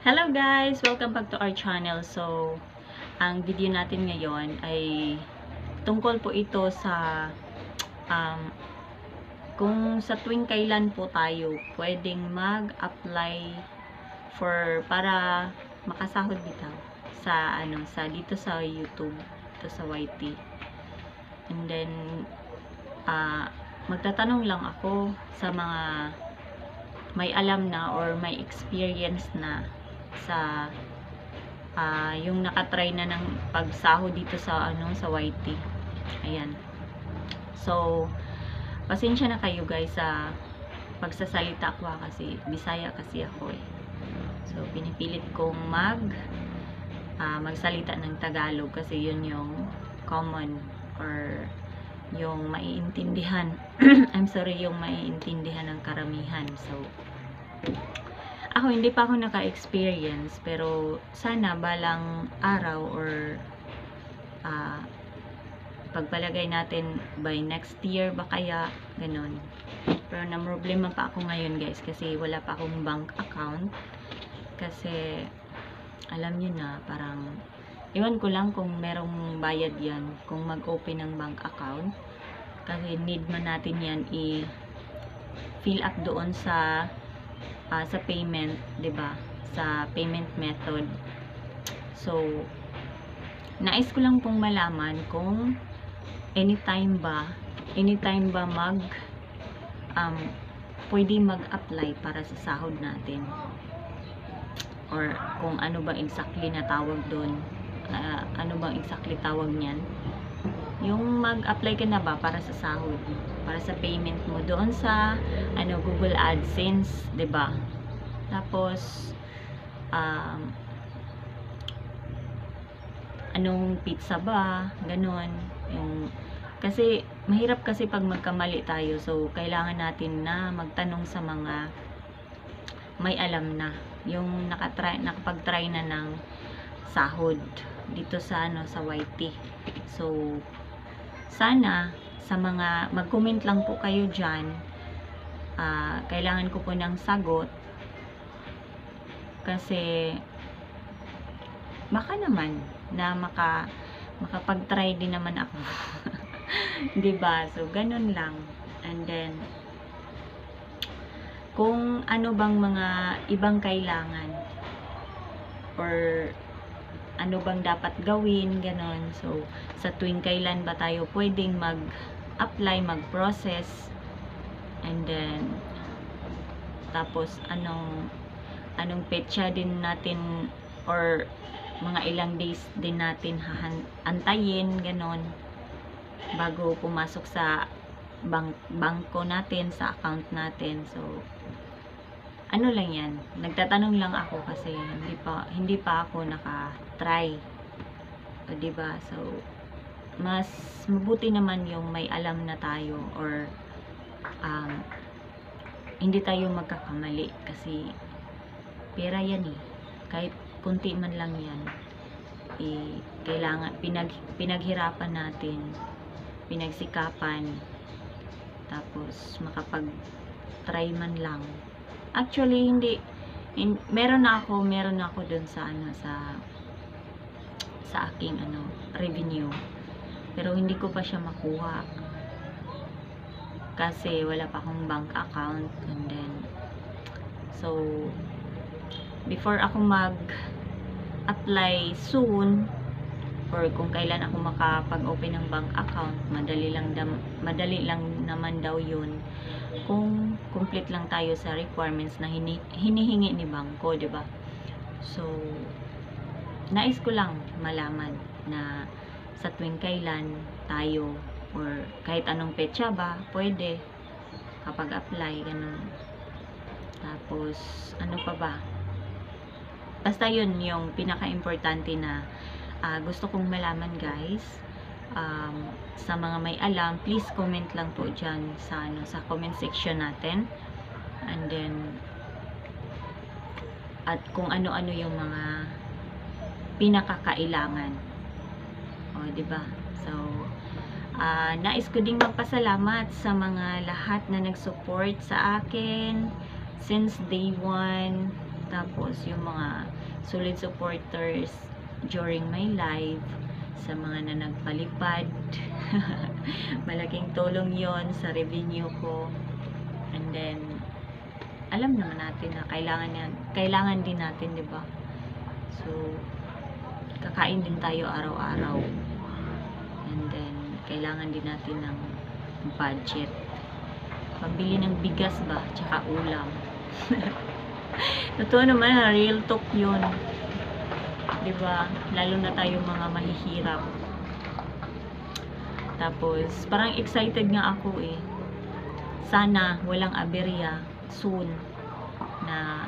Hello guys! Welcome back to our channel. So, ang video natin ngayon ay tungkol po ito sa um, kung sa tuwing kailan po tayo pwedeng mag-apply para makasahod bitaw sa dito sa YouTube, dito sa YT. And then magtatanong lang ako sa mga may alam na or may experience na sa yung nakatry na ng pagsahod dito sa sa YT. Ayan. So, pasensya na kayo guys sa pagsasalita ko kasi Bisaya kasi ako eh. So, pinipilit kong magsalita ng Tagalog kasi yun yung common or yung maiintindihan. I'm sorry, yung maiintindihan ng karamihan. So, ako hindi pa ako naka-experience pero sana balang araw or pagpalagay natin by next year ba kaya ganun. Pero na problema pa ako ngayon guys kasi wala pa akong bank account kasi alam niyo na parang iwan ko lang kung merong bayad yan kung mag-open ng bank account kasi need man natin yan i-fill up doon sa payment, 'di ba? Sa payment method. So, nais ko lang pong malaman kung anytime ba pwede mag-apply para sa sahod natin. Or kung ano ba exactly na tawag doon. Ano bang exactly tawag niyan? Yung mag-apply ka na ba para sa sahod, para sa payment mo doon sa Google AdSense, 'di ba? Tapos anong pizza ba, ganon. Kasi mahirap kasi pag magkamali tayo, so kailangan natin na magtanong sa mga may alam na, yung nakapag-try na ng sahod dito sa sa YT. So sana sa mga mag-comment lang po kayo dyan, kailangan ko po ng sagot kasi baka naman na makapag-try din naman ako. 'Di ba? So ganun lang. And then kung ano bang mga ibang kailangan or ano bang dapat gawin, ganon. So, sa tuwing kailan ba tayo pwedeng mag-apply, mag-process, and then, tapos, anong petsa din natin, or mga ilang days din natin antayin, ganon, bago pumasok sa bangko natin, sa account natin. So, ano lang yan, nagtatanong lang ako kasi hindi pa ako naka-try. O, diba? So, mas mabuti naman yung may alam na tayo or hindi tayo magkakamali kasi pera yan eh. Kahit kunti man lang yan, kailangan, pinaghirapan natin, pinagsikapan, tapos makapag-try man lang. Actually, meron na ako dun sa sa aking revenue. Pero hindi ko pa siya makuha. Kasi wala pa akong bank account. And then, so, before ako mag-apply soon, or kung kailan ako makapag-open ng bank account, madali lang naman daw yun kung complete lang tayo sa requirements na hinihingi ni bangko, 'di ba? So, nais ko lang malaman na sa tuwing kailan tayo or kahit anong petsa ba pwede kapag apply, ganun. Tapos ano pa ba? Basta yun yung pinaka-importante na gusto kong malaman guys. Sa mga may alam, please comment lang po dyan sa comment section natin. And then at kung ano-ano yung mga pinakakailangan. O, diba? So, nais ko ding magpasalamat sa mga lahat na nag-support sa akin since day 1. Tapos, yung mga solid supporters during my live, sa mga na nagpalipad. Malaking tulong yon sa revenue ko. And then, alam naman natin na kailangan din natin, 'di ba? So, kakain din tayo araw-araw. And then, kailangan din natin ng budget. Pambili ng bigas ba, tsaka ulam. Totoo naman, real talk yun. 'Di ba? Lalo na tayo mga mahihirap. Tapos, parang excited nga ako eh. Sana walang aberya soon na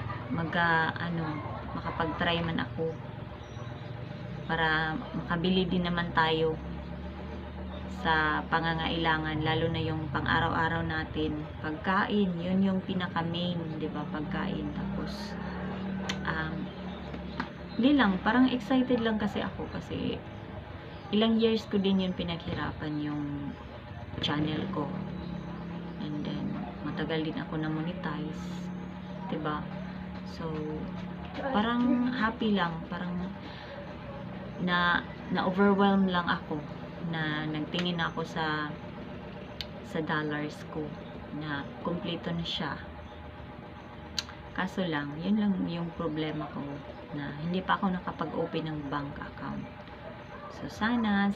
makapag-try man ako para makabili din naman tayo sa pangangailangan, lalo na yung pang-araw-araw natin. Pagkain, yun yung pinaka-main, 'di ba? Pagkain. Tapos hindi lang, parang excited lang kasi ako kasi ilang years ko din yun pinaghirapan yung channel ko. And then, matagal din ako na monetize. 'Di ba? So, parang happy lang, parang na-overwhelm lang ako na nagtingin ako sa dollars ko na kumpleto na siya. Kaso lang, yun lang yung problema ko na hindi pa ako nakapag-open ng bank account. So, sana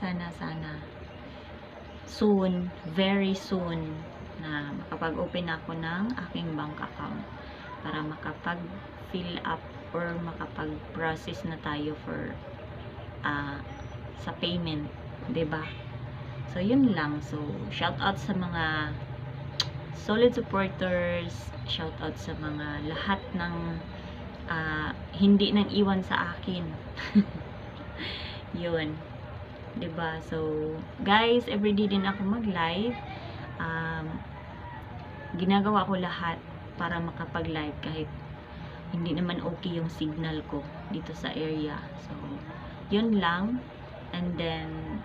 soon, very soon, na makapag-open ako ng aking bank account para makapag-fill up or makapag-process na tayo for sa payment, 'di ba? So, yun lang. So, shout out sa mga solid supporters, shout out sa mga lahat ng hindi nang iwan sa akin. Yun. 'Di ba? So, guys, everyday din ako mag-live. Ginagawa ko lahat para makapag-live kahit hindi naman okay yung signal ko dito sa area. So, yun lang. And then,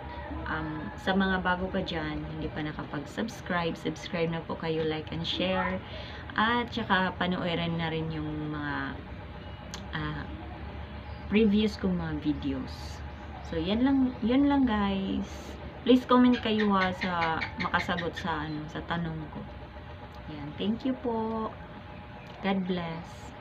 sa mga bago pa dyan, hindi pa nakapag-subscribe, subscribe na po kayo, like and share. At saka, panoorin na rin yung mga previous kong mga videos. So, yun lang guys. Please comment kayo sa makasagot sa tanong ko. Yan. Thank you po. God bless.